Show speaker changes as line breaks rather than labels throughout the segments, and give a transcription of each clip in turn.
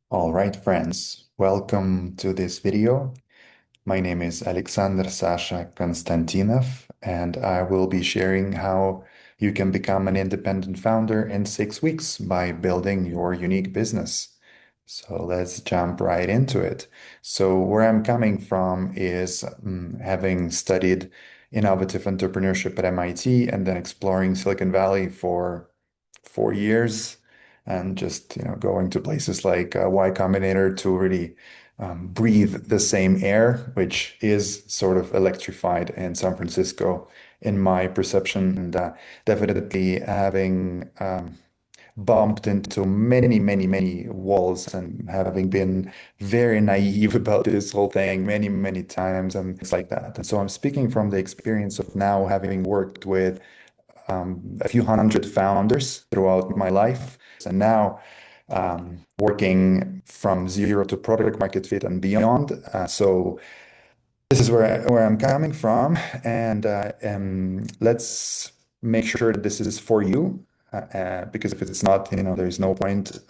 All right, friends, welcome to this video. My name is Alexander Sasha Konstantinov, and I will be sharing how you can become an independent founder in 6 weeks by building your unique business. So let's jump right into it. So, where I'm coming from is having studied innovative entrepreneurship at MIT and then exploring Silicon Valley for 4 years and just going to places like Y Combinator to really breathe the same air, which is sort of electrified in San Francisco, in my perception, and definitely having bumped into many, many, many walls and having been very naive about this whole thing many, many times and things like that. And so I'm speaking from the experience of now having worked with a few hundred founders throughout my life. And now working from zero to product market fit and beyond. So this is where I'm coming from. And let's make sure that this is for you. Because if it's not, there's no point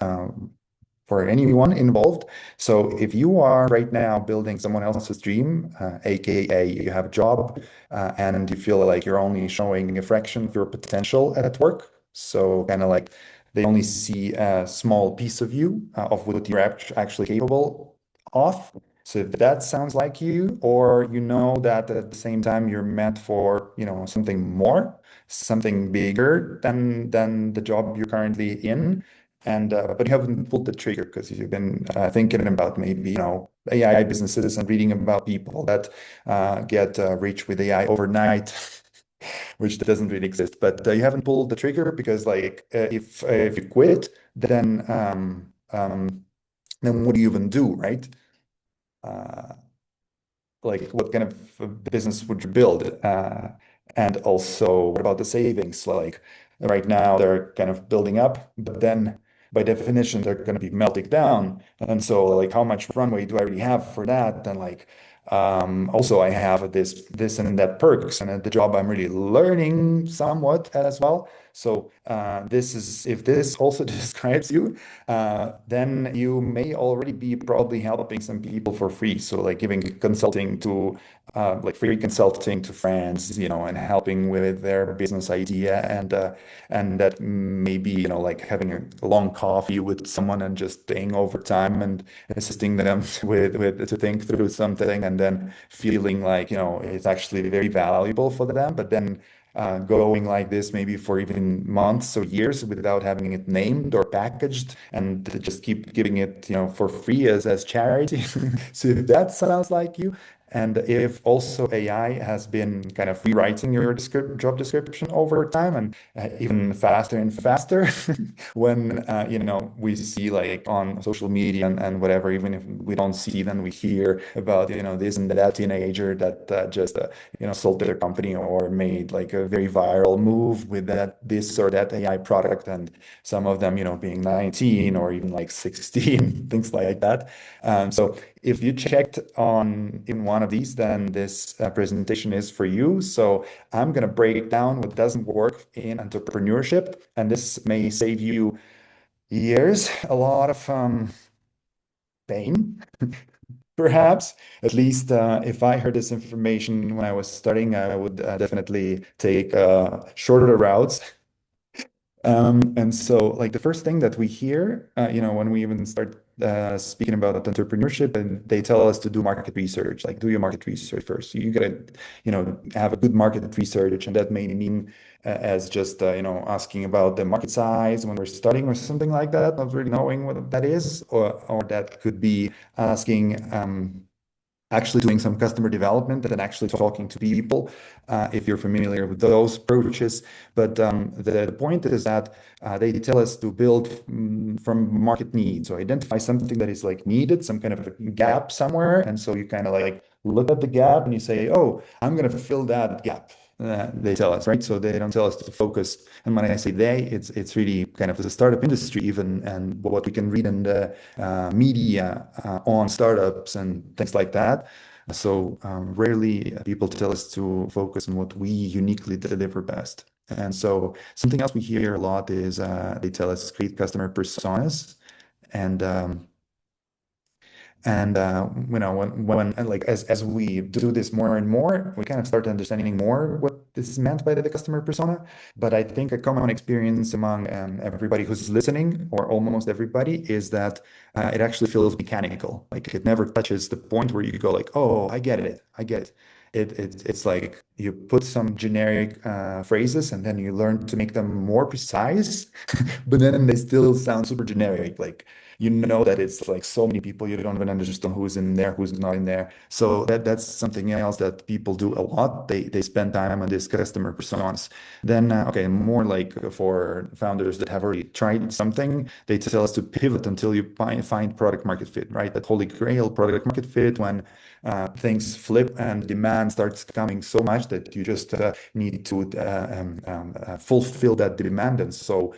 for anyone involved. So if you are right now building someone else's dream, aka you have a job and you feel like you're only showing a fraction of your potential at work, so kind of like they only see a small piece of you, of what you're actually capable of. So if that sounds like you, or you know that at the same time you're meant for, something more, something bigger than the job you're currently in, and but you haven't pulled the trigger because you've been thinking about maybe AI businesses and reading about people that get rich with AI overnight, which doesn't really exist. But you haven't pulled the trigger because, like, if you quit, then what do you even do, right? Uh, like, what kind of business would you build? And also, what about the savings? Like, right now, they're kind of building up, but then by definition, they're going to be melting down. And so, like, how much runway do I really have for that? And like, also, I have this and that perks, and at the job, I'm really learning somewhat as well. So, this is if this also describes you, then you may already be probably helping some people for free. So like giving consulting to like free consulting to friends, and helping with their business idea, and that maybe like having a long coffee with someone and just staying over time and assisting them with to think through something, and then feeling like it's actually very valuable for them. But then going like this maybe for even months or years without having it named or packaged, and just keep giving it, for free as charity. So if that sounds like you, and if also AI has been kind of rewriting your job description over time and even faster and faster, when we see like on social media and whatever, even if we don't see them, we hear about this and that teenager that just sold their company or made like a very viral move with this or that AI product, and some of them being 19 or even like 16, things like that. So if you checked on in one of these, then this presentation is for you. So I'm going to break down what doesn't work in entrepreneurship, and this may save you years, a lot of pain, perhaps. At least if I heard this information when I was studying, I would definitely take shorter routes. And so, like, the first thing that we hear, when we even start speaking about entrepreneurship, and they tell us to do market research, like, do your market research first. You gotta, have a good market research, and that may mean as just, asking about the market size when we're starting or something like that, not really knowing what that is, or that could be asking. Actually doing some customer development and actually talking to people, if you're familiar with those approaches. But the point is that they tell us to build from market needs. So identify something that is like needed, some kind of a gap somewhere. And so you kind of like look at the gap and you say, oh, I'm going to fill that gap. They tell us, right? So they don't tell us to focus. And when I say they, it's really kind of the startup industry even, and what we can read in the media on startups and things like that. So rarely people tell us to focus on what we uniquely deliver best. And so something else we hear a lot is they tell us create customer personas. And And when like as we do this more and more, we kind of start understanding more what this is meant by the customer persona. But I think a common experience among everybody who's listening, or almost everybody, is that it actually feels mechanical. Like it never touches the point where you go like, oh, I get it, I get it. It's like you put some generic phrases and then you learn to make them more precise, but then they still sound super generic. Like you know that it's like so many people you don't even understand who's in there, who's not in there. So that's something else that people do a lot. They spend time on these customer personas. Then okay, more like for founders that have already tried something, they tell us to pivot until you find product market fit, right? That holy grail product market fit when things flip and demand starts coming so much that you just need to fulfill that demand. And so,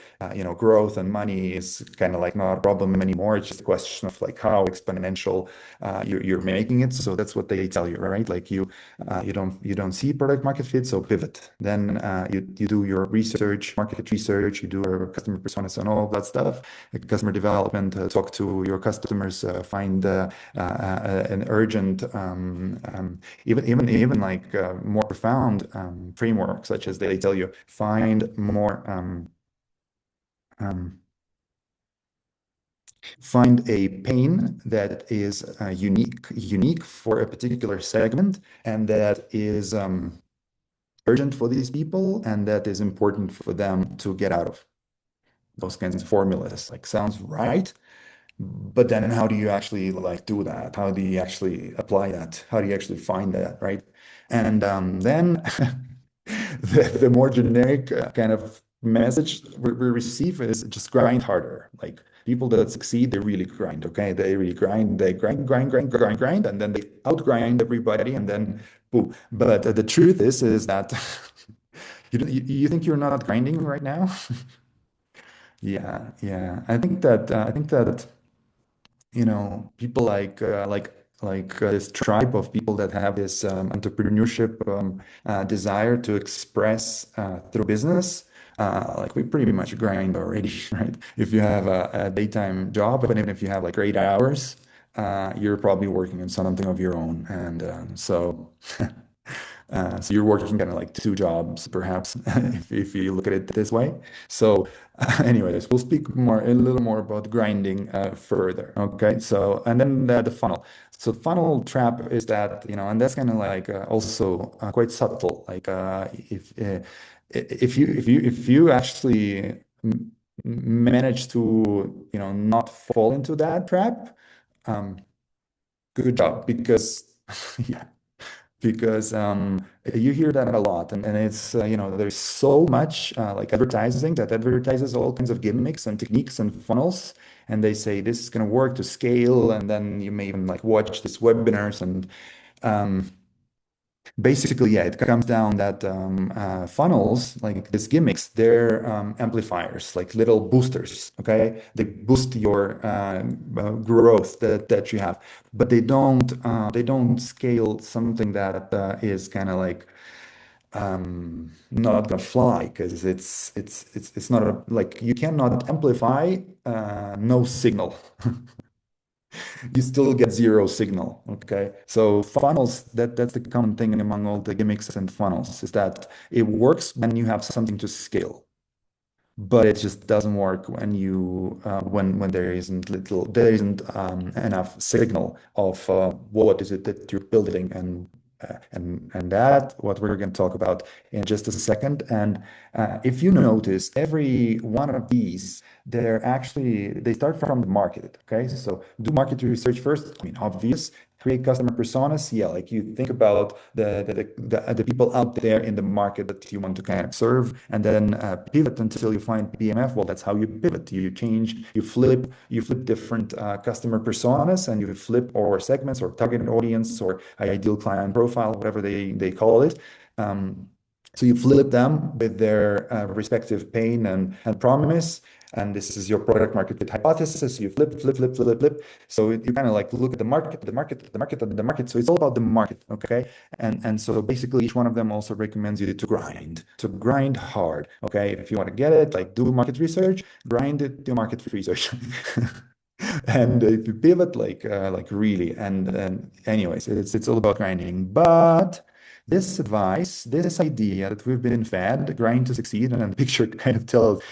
growth and money is kind of like not a problem anymore. It's just a question of like how exponential you're making it. So that's what they tell you, right? Like you don't see product market fit, so pivot. Then you do your research, market research, you do your customer personas and all of that stuff, like customer development, talk to your customers, find an urgent, even like more profound framework, such as they tell you, um, find a pain that is unique for a particular segment, and that is urgent for these people, and that is important for them to get out of. Those kinds of formulas, like, sounds right, but then how do you actually like do that? How do you actually apply that? How do you actually find that, right? And then the more generic kind of message we receive is just grind harder. Like people that succeed, they really grind, okay? They really grind, they grind, and then they outgrind everybody, and then boom. But the truth is that you think you're not grinding right now? Yeah, yeah. I think that people like this tribe of people that have this entrepreneurship desire to express through business. Like we pretty much grind already, right? If you have a daytime job, and even if you have like 8 hours, you're probably working on something of your own, and so you're working kind of like two jobs, perhaps, if you look at it this way. So, anyways, we'll speak a little more about grinding further. Okay. So, and then the funnel. So, funnel trap is that, and that's kind of like also quite subtle. Like, if you actually manage to, not fall into that trap, um, good job, because yeah, because you hear that a lot, and it's there's so much like advertising that advertises all kinds of gimmicks and techniques and funnels, and they say this is going to work to scale, and then you may even like watch these webinars, and um, basically, yeah, it comes down that funnels, like these gimmicks, they're amplifiers, like little boosters. Okay, they boost your growth that you have, but they don't scale something that is kind of like not gonna fly, because it's not like you cannot amplify no signal. You still get zero signal. Okay. So funnels, that's the common thing among all the gimmicks and funnels, is that it works when you have something to scale, but it just doesn't work when when there isn't enough signal of what is it that you're building, and that what we're going to talk about in just a second. And if you notice, every one of these, they start from the market. Okay, so do market research first. I mean, obvious. Create customer personas. Yeah, like you think about the people out there in the market that you want to kind of serve, and then pivot until you find PMF. Well, that's how you pivot. You change, you flip different customer personas, and you flip, or segments, or targeted audience, or ideal client profile, whatever they call it. So you flip them with their respective pain and promise, and this is your product market fit hypothesis. You flip. So you kind of like look at the market, the market. So it's all about the market, okay? And so basically, each one of them also recommends you to grind hard, okay? If you want to get it, like do market research, grind it, do market research. And if you pivot like really, and anyways, it's all about grinding. But this advice, this idea that we've been fed, grind to succeed, and the picture kind of tells,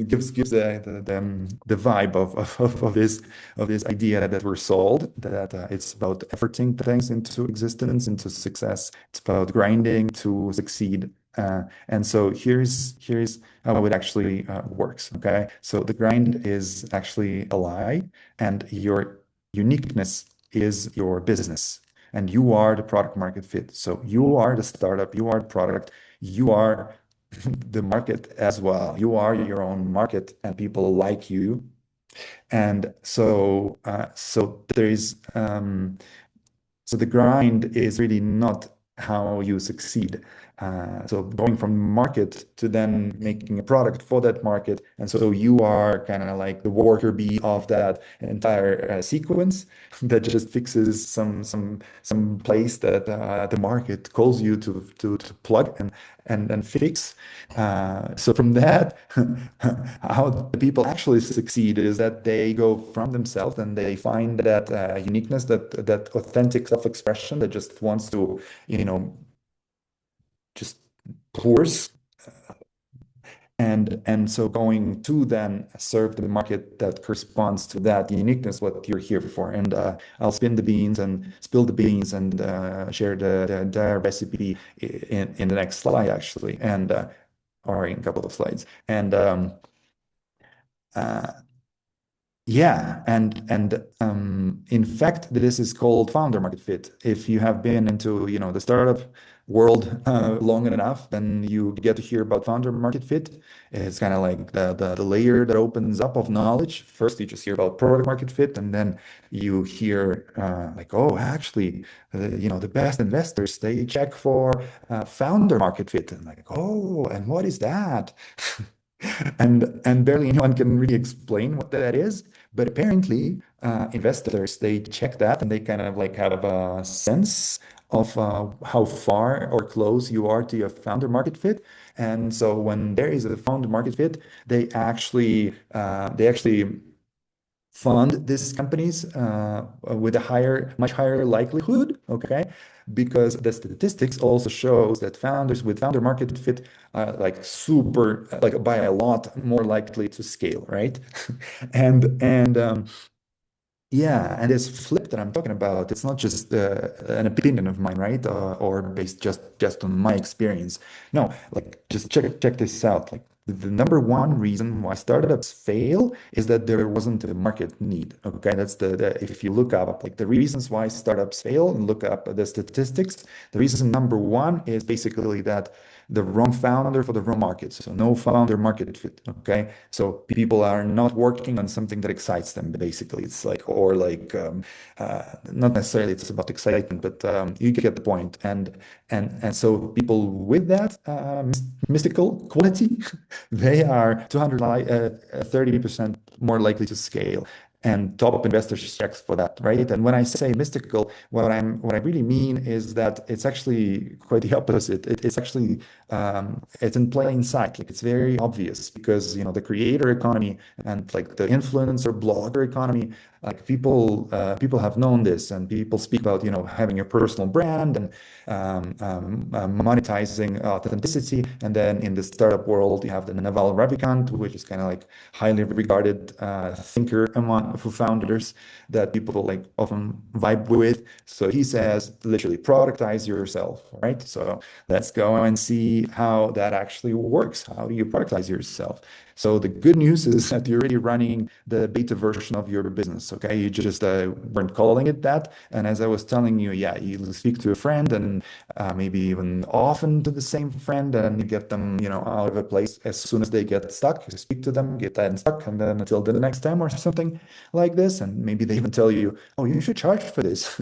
gives the vibe of this idea that we're sold, that it's about efforting things into existence, into success. It's about grinding to succeed. And so here's how it actually works. Okay, so the grind is actually a lie, and your uniqueness is your business, and you are the product market fit. So you are the startup, you are the product, you are the market as well. You are your own market, and people like you. And so there is so the grind is really not how you succeed. So going from market to then making a product for that market, and so you are kind of like the worker bee of that entire sequence that just fixes some place that the market calls you to plug and fix. So from that, how the people actually succeed is that they go from themselves and they find that uniqueness, that authentic self-expression that just wants to, just pours. And so going to then serve the market that corresponds to that uniqueness, what you're here for. And I'll spin the beans and spill the beans and share the entire recipe in the next slide, actually, and or in a couple of slides. And uh, yeah, and in fact, this is called founder market fit. If you have been into, the startup world long enough, then you get to hear about founder market fit. It's kind of like the layer that opens up of knowledge. First, you just hear about product market fit, and then you hear like, oh, actually, the best investors, they check for founder market fit, and like, oh, and what is that? And barely anyone can really explain what that is. But apparently, investors, they check that and they kind of like have a sense of how far or close you are to your founder market fit. And so when there is a founder market fit, they actually fund these companies with a much higher likelihood, okay? Because the statistics also shows that founders with founder market fit like super, like by a lot more likely to scale, right? And yeah, and this flip that I'm talking about, it's not just an opinion of mine, right? Or based just on my experience. No, like just check this out. Like the number one reason why startups fail is that there wasn't a market need. Okay, that's the if you look up like the reasons why startups fail and look up the statistics, the reason number one is basically that the wrong founder for the wrong market. So no founder market fit. Okay. So people are not working on something that excites them, basically. It's like, or like, not necessarily it's about excitement, but you get the point. And so people with that mystical quality, they are 230% more likely to scale. And top investors checks for that, right? And when I say mystical, what I really mean is that it's actually quite the opposite. It's actually it's in plain sight. Like it's very obvious because the creator economy and like the influencer blogger economy, like people have known this, and people speak about having a personal brand and monetizing authenticity. And then in the startup world, you have the Naval Ravikant, which is kind of like highly regarded thinker among founders that people like often vibe with. So he says literally productize yourself, right? So let's go and see how that actually works. How do you productize yourself? So the good news is that you're already running the beta version of your business. Okay, you just weren't calling it that. And as I was telling you, yeah, you speak to a friend and maybe even often to the same friend, and you get them, out of a place as soon as they get stuck. You speak to them, get that stuck, and then until the next time or something like this. And maybe they even tell you, oh, you should charge for this.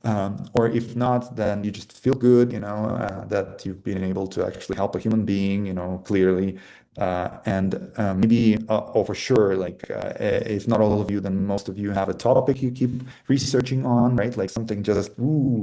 Or if not, then you just feel good, that you've been able to actually help a human being, clearly. And maybe, oh, for sure, like if not all of you, then most of you have a topic you keep researching on, right? Like something just, ooh,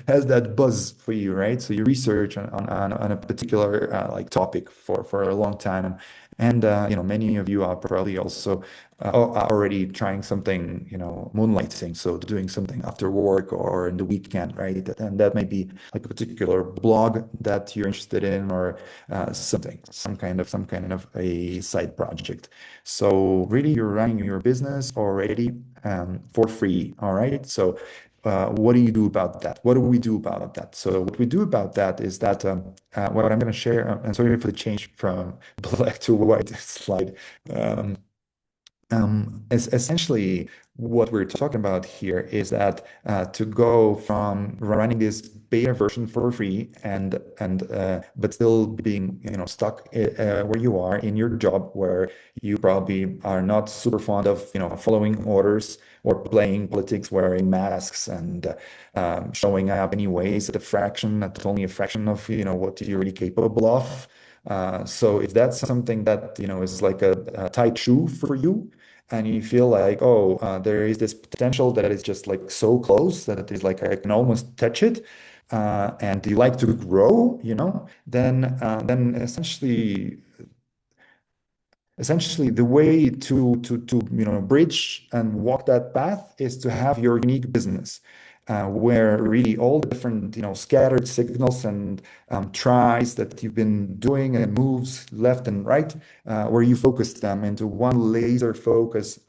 has that buzz for you, right? So you research on a particular like topic for a long time. And many of you are probably also already trying something, moonlighting, so doing something after work or in the weekend, right? And that may be like a particular blog that you're interested in, or something, some kind of a side project. So really, you're running your business already for free. All right. So what do you do about that? What do we do about that? So what we do about that is that what I'm going to share, and sorry for the change from black to white slide. Um, Essentially, what we're talking about here is that to go from running this beta version for free and but still being stuck where you are in your job, where you probably are not super fond of following orders or playing politics, wearing masks and showing up anyways at only a fraction of what you're really capable of. So if that's something that is like a tight shoe for you, and you feel like, oh, there is this potential that is just like so close that it is like I can almost touch it, and you like to grow, then essentially the way to bridge and walk that path is to have your unique business, where really all the different scattered signals and tries that you've been doing and moves left and right, where you focus them into one laser focus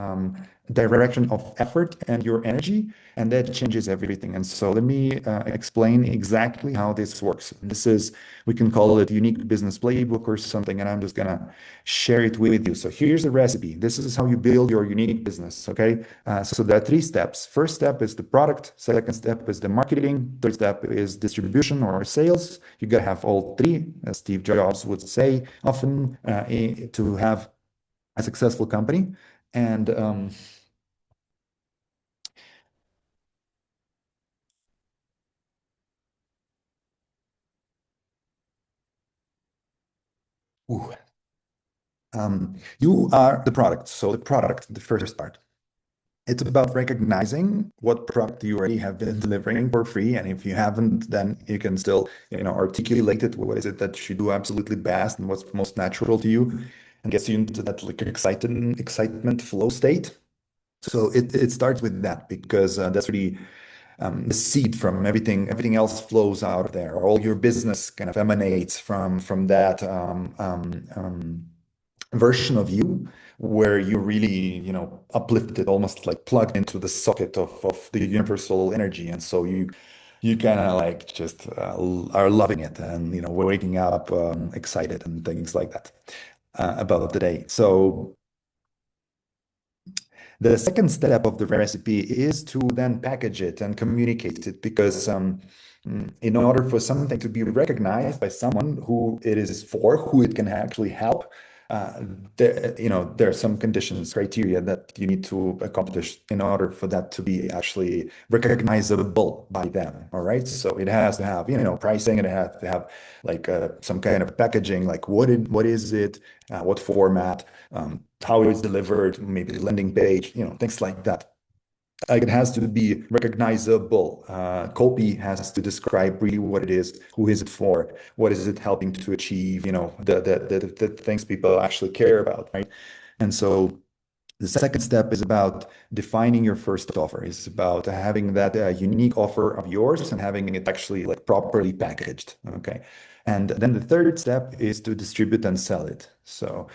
direction of effort and your energy, and that changes everything. And so let me explain exactly how this works. This is, we can call it unique business playbook or something, and I'm just gonna share it with you. So here's the recipe. This is how you build your unique business. Okay. So there are three steps. First step is the product. Second step is the marketing. Third step is distribution or sales. You gotta have all three, as Steve Jobs would say often, to have a successful company. And ooh, you are the product. So the product, the first part. It's about recognizing what product you already have been delivering for free. And if you haven't, then you can still, articulate it. What is it that you do absolutely best and what's most natural to you, and gets you into that like excitement flow state. So it starts with that, because that's really the seed from everything. Everything else flows out of there. All your business kind of emanates from that version of you, where you really, uplifted, almost like plugged into the socket of the universal energy. And so you kind of like just are loving it, and we're waking up excited and things like that about the day. So the second step of the recipe is to then package it and communicate it, because in order for something to be recognized by someone who it is for, who it can actually help, there are some conditions, criteria that you need to accomplish in order for that to be actually recognizable by them. All right. So it has to have, pricing, and it has to have like some kind of packaging, like what is it, what format, how it's delivered, maybe landing page, things like that. Like it has to be recognizable. Copy has to describe really what it is, who is it for, what is it helping to achieve, the things people actually care about, right? And so the second step is about defining your first offer. It's about having that unique offer of yours and having it actually like properly packaged. Okay. And then the third step is to distribute and sell it. So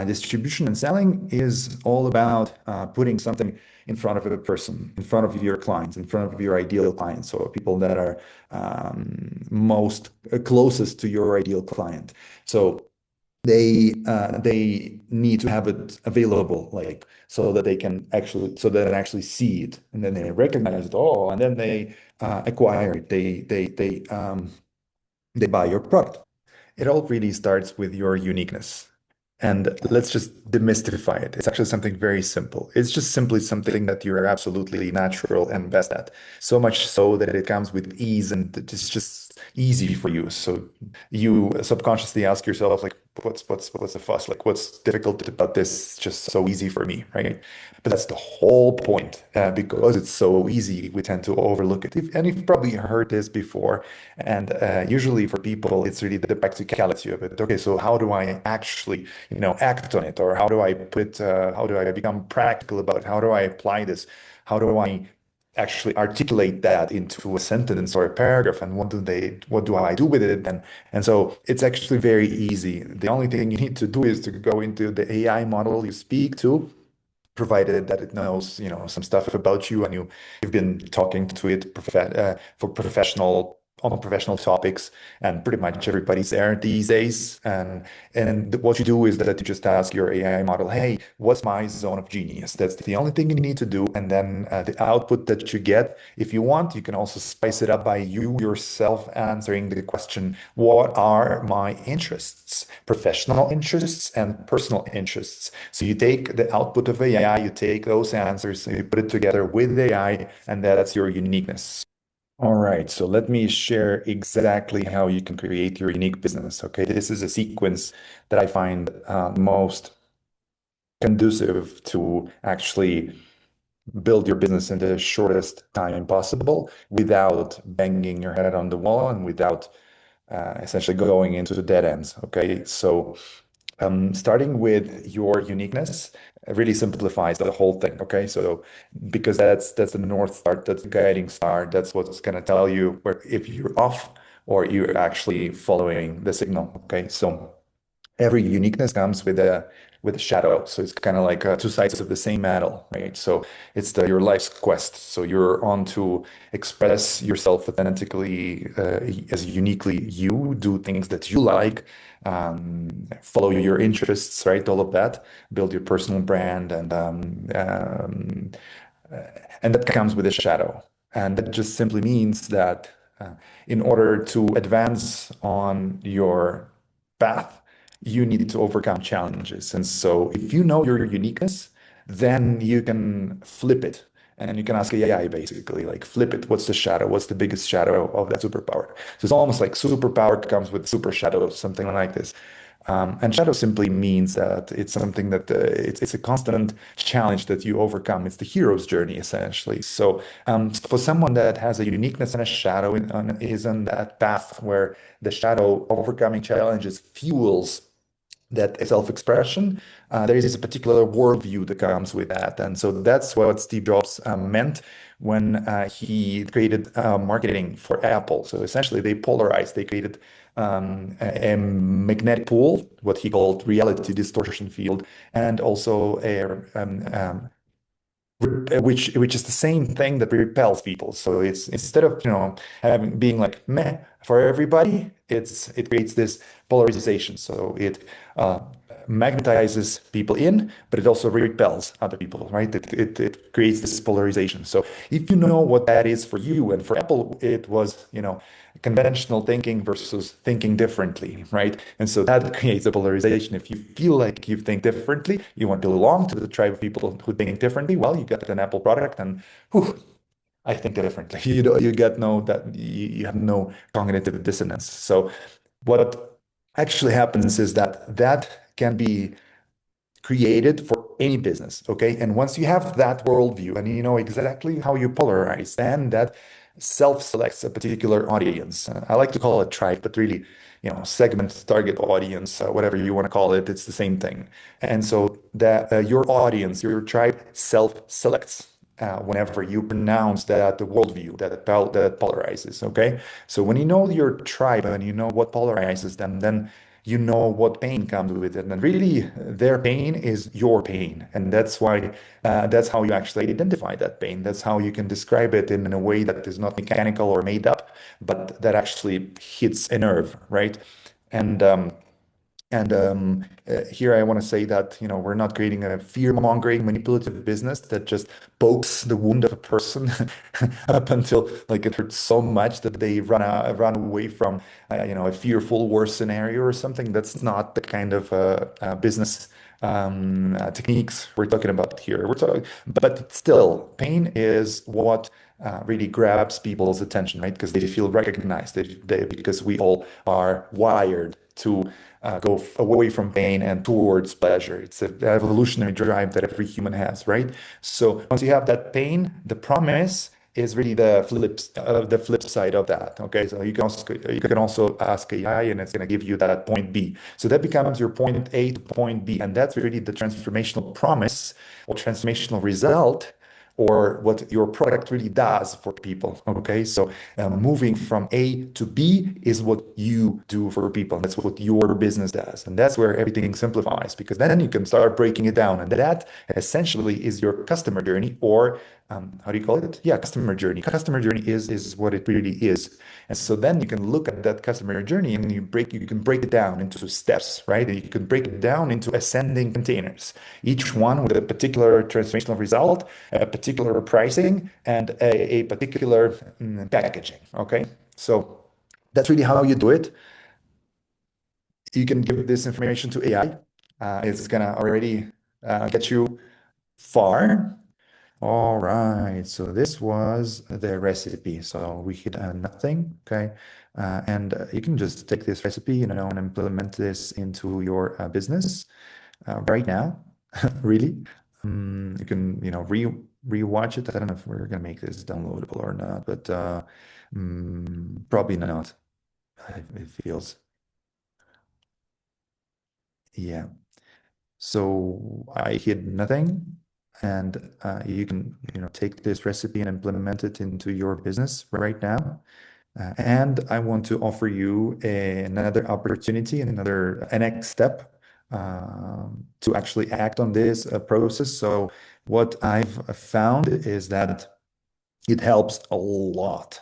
distribution and selling is all about putting something in front of a person, in front of your clients, in front of your ideal clients, or people that are most closest to your ideal client. So they need to have it available, like so that they can actually see it, and then they recognize it all, and then they acquire it. They buy your product. It all really starts with your uniqueness. And let's just demystify it. It's actually something very simple. It's just simply something that you're absolutely natural and best at. So much so that it comes with ease, and it's just easy for you. So you subconsciously ask yourself, like, what's the fuss? Like, what's difficult about this? It's just so easy for me, right? But that's the whole point. Because it's so easy, we tend to overlook it. And you've probably heard this before. And usually for people, it's really the practicality of it. Okay, so how do I actually, act on it? Or how do I put, how do I become practical about it? How do I apply this? How do I actually articulate that into a sentence or a paragraph, and what do I do with it? And so it's actually very easy. The only thing you need to do is to go into the AI model you speak to, provided that it knows, some stuff about you, and you've been talking to it for professional topics, and pretty much everybody's there these days. And what you do is that you just ask your AI model, hey, what's my zone of genius? That's the only thing you need to do. And then the output that you get, if you want, you can also spice it up by you yourself answering the question, what are my interests, professional interests and personal interests? So you take the output of AI, you take those answers, and you put it together with AI, and that's your uniqueness. All right, so let me share exactly how you can create your unique business. Okay, this is a sequence that I find most conducive to actually build your business in the shortest time possible without banging your head on the wall and without essentially going into the dead ends. Okay, so starting with your uniqueness really simplifies the whole thing. Okay, so because that's the north star, that's the guiding star, that's what's going to tell you where if you're off or you're actually following the signal. Okay, so every uniqueness comes with a shadow. So it's kind of like two sides of the same medal, right? So it's your life's quest. So you're on to express yourself authentically, as uniquely you, do things that you like, follow your interests, right? All of that, build your personal brand, and that comes with a shadow. And that just simply means that in order to advance on your path, you need to overcome challenges. And so if you know your uniqueness, then you can flip it. And you can ask AI basically, like, flip it. What's the shadow? What's the biggest shadow of that superpower? So it's almost like superpower comes with super shadow, something like this. And shadow simply means that it's something that it's a constant challenge that you overcome. It's the hero's journey, essentially. So for someone that has a uniqueness and a shadow is on that path where the shadow overcoming challenges fuels that self-expression, there is a particular worldview that comes with that. And so that's what Steve Jobs meant when he created marketing for Apple. So essentially, they polarized, they created a magnetic pool, what he called reality distortion field, and also which is the same thing that repels people. So it's instead of having being like meh for everybody, it creates this polarization. So it magnetizes people in, but it also repels other people, right? It creates this polarization. So if you know what that is for you, and for Apple, it was conventional thinking versus thinking differently, right? And so that creates a polarization. If you feel like you think differently, you want to belong to the tribe of people who think differently, well, you get an Apple product and whew, I think differently. You get no that you have no cognitive dissonance. So what actually happens is that can be created for any business. Okay. And once you have that worldview and you know exactly how you polarize, then that self-selects a particular audience. I like to call it tribe, but really, segment, target audience, whatever you want to call it, it's the same thing. And so that your audience, your tribe self-selects whenever you pronounce that the worldview that polarizes. Okay. So when you know your tribe and you know what polarizes them, then you know what pain comes with it. And really, their pain is your pain. And that's how you actually identify that pain. That's how you can describe it in a way that is not mechanical or made up, but that actually hits a nerve, right? And here I want to say that we're not creating a fear-mongering, manipulative business that just pokes the wound of a person up until like it hurts so much that they run away from a fearful worse scenario or something. That's not the kind of business techniques we're talking about here. But still, pain is what really grabs people's attention, right? Because they feel recognized. Because we all are wired to go away from pain and towards pleasure. It's an evolutionary drive that every human has, right? So once you have that pain, the promise is really the flip side of that. Okay, so you can also ask AI, and it's going to give you that point B. So that becomes your point A to point B, and that's really the transformational promise or transformational result, or what your product really does for people. Okay, so moving from A to B is what you do for people. That's what your business does, and that's where everything simplifies, because then you can start breaking it down, and that essentially is your customer journey, or how do you call it? Yeah, customer journey. Customer journey is what it really is. And so then you can look at that customer journey, and you can break it down into steps, right? And you can break it down into ascending containers, each one with a particular transformational result, a particular pricing, and a particular packaging. Okay. So that's really how you do it. You can give this information to AI. It's gonna already get you far. All right, so this was the recipe. So we hit nothing, okay? And you can just take this recipe, and implement this into your business right now, really. You can, rewatch it. I don't know if we're gonna make this downloadable or not, but probably not. It feels, yeah. So I hit nothing, and you can, take this recipe and implement it into your business right now. And I want to offer you another opportunity, a next step to actually act on this process. So what I've found is that it helps a lot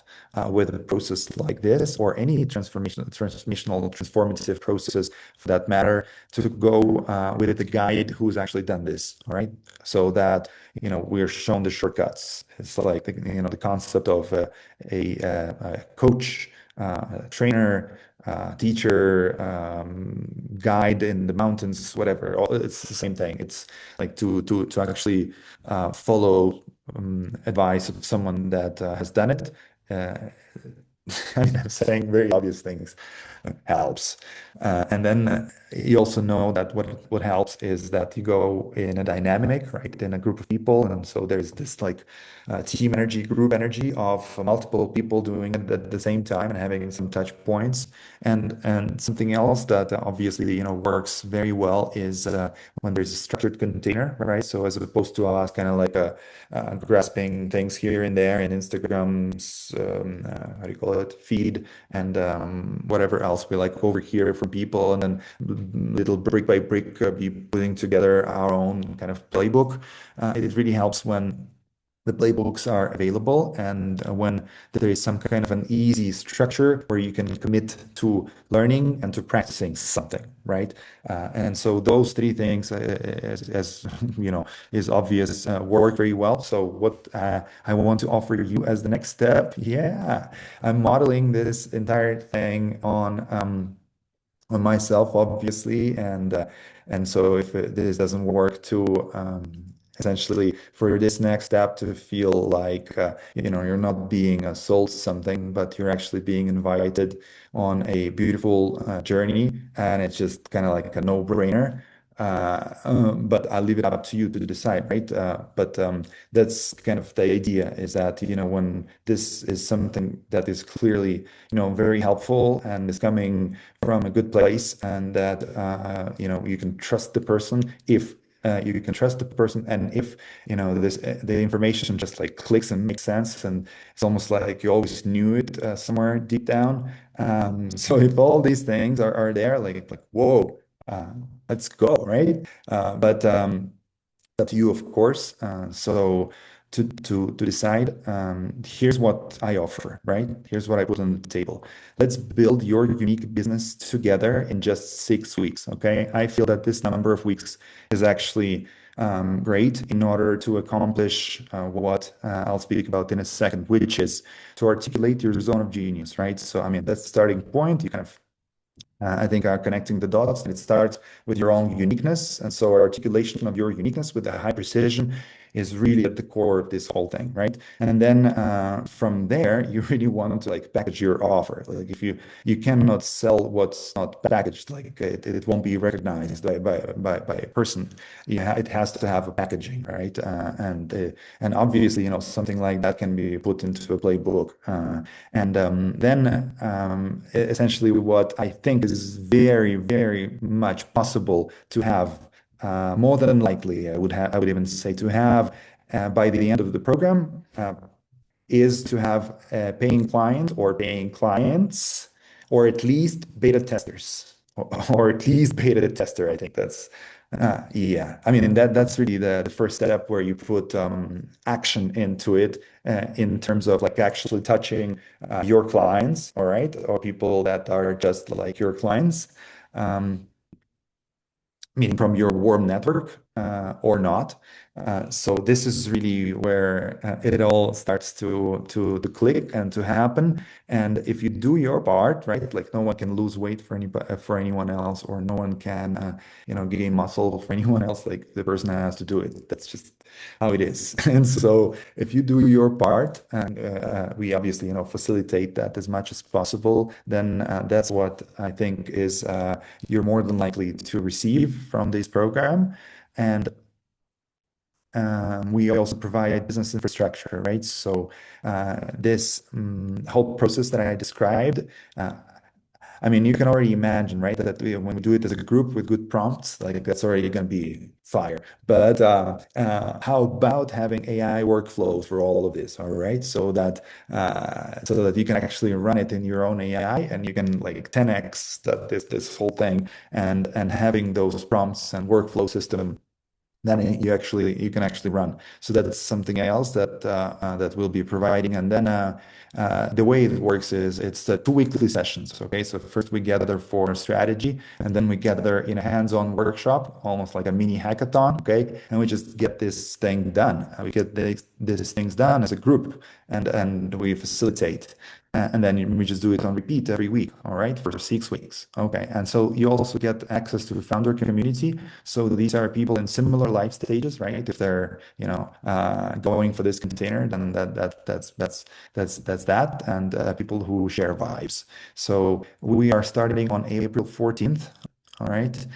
with a process like this, or any transformative process for that matter, to go with the guide who's actually done this. All right, so that we're shown the shortcuts. It's like the concept of a coach, trainer, teacher, guide in the mountains, whatever. It's the same thing. It's like to actually follow advice of someone that has done it. Uh, I mean, I'm saying very obvious things helps. And then you also know that what helps is that you go in a dynamic, right, in a group of people. And so there's this like team energy, group energy of multiple people doing it at the same time and having some touch points. And something else that obviously, works very well is when there's a structured container, right? So as opposed to us kind of like grasping things here and there in Instagram's, how do you call it, feed, and whatever else we like over here from people, and then little brick by brick be putting together our own kind of playbook. It really helps when the playbooks are available, and when there is some kind of an easy structure where you can commit to learning and to practicing something, right? And so those three things, as is obvious, work very well. So what I want to offer you as the next step, yeah, I'm modeling this entire thing on myself, obviously, and so if this doesn't work, to essentially for this next step to feel like you're not being sold something, but you're actually being invited on a beautiful journey, and it's just kind of like a no-brainer. But I'll leave it up to you to decide, right? But that's kind of the idea, is that when this is something that is clearly very helpful and is coming from a good place, and that you can trust the person, if you can trust the person, and if the information just like clicks and makes sense, and it's almost like you always knew it somewhere deep down. So if all these things are there, like whoa, let's go, right? But up to you, of course. So to decide, here's what I offer, right? Here's what I put on the table. Let's build your unique business together in just 6 weeks. Okay, I feel that this number of weeks is actually great in order to accomplish what I'll speak about in a second, which is to articulate your zone of genius, right? So I mean, that's the starting point. You kind of I think are connecting the dots, and it starts with your own uniqueness. And so articulation of your uniqueness with a high precision is really at the core of this whole thing, right? And then from there, you really want to like package your offer. Like if you cannot sell what's not packaged, like it won't be recognized by a person. It has to have a packaging, right? And obviously, something like that can be put into a playbook. And then essentially, what I think is very, very much possible to have, more than likely, I would even say to have by the end of the program, is to have a paying client or paying clients, or at least beta testers, or at least beta tester. I think that's yeah. I mean, and that's really the first step where you put action into it in terms of like actually touching your clients, all right, or people that are just like your clients. Meaning from your warm network or not. So this is really where it all starts to click and to happen. And if you do your part, right, like no one can lose weight for anyone else, or no one can gain muscle for anyone else. Like the person has to do it. That's just how it is. And so if you do your part, and we obviously facilitate that as much as possible, then that's what I think is you're more than likely to receive from this program. And we also provide business infrastructure, right? So this whole process that I described, I mean, you can already imagine, right, that when we do it as a group with good prompts, like that's already going to be fire. But how about having AI workflows for all of this? All right, so that you can actually run it in your own AI, and you can like 10x this whole thing, and having those prompts and workflow system, then you can actually run. So that's something else that we'll be providing. And then the way it works is it's 2 weekly sessions. Okay, so first we gather for strategy, and then we gather in a hands-on workshop, almost like a mini hackathon. Okay, and we just get this thing done. We get these things done as a group, and we facilitate. And then we just do it on repeat every week, all right, for 6 weeks. Okay, and so you also get access to the founder community. So these are people in similar life stages, right? If they're, going for this container, then that's that, and people who share vibes. So we are starting on April 14th. All right,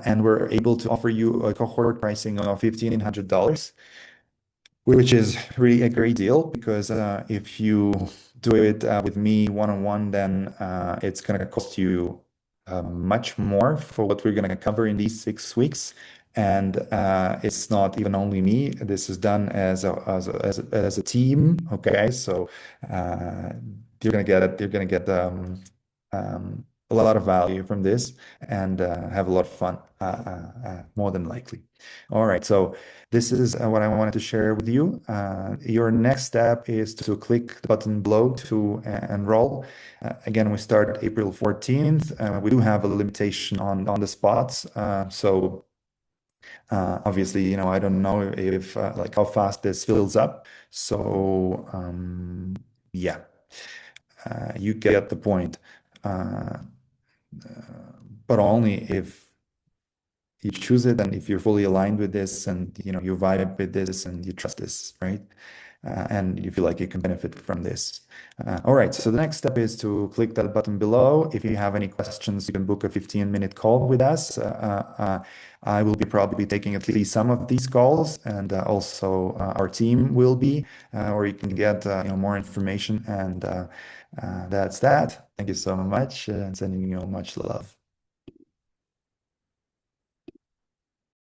and we're able to offer you a cohort pricing of $1,500, which is really a great deal, because if you do it with me one-on-one, then it's going to cost you much more for what we're going to cover in these 6 weeks. And it's not even only me. This is done as a team. Okay, so you're going to get it. You're going to get a lot of value from this, and have a lot of fun, more than likely. All right, so this is what I wanted to share with you. Your next step is to click the button below to enroll. Again, we start April 14th. We do have a limitation on the spots. So obviously, I don't know if like how fast this fills up. So yeah, you get the point. But only if you choose it, and if you're fully aligned with this, and you vibe with this, and you trust this, right? And you feel like you can benefit from this. All right, so the next step is to click that button below. If you have any questions, you can book a 15-minute call with us. I will be probably taking at least some of these calls, and also our team will be, or you can get more information. And that's that. Thank you so much, and sending you much love.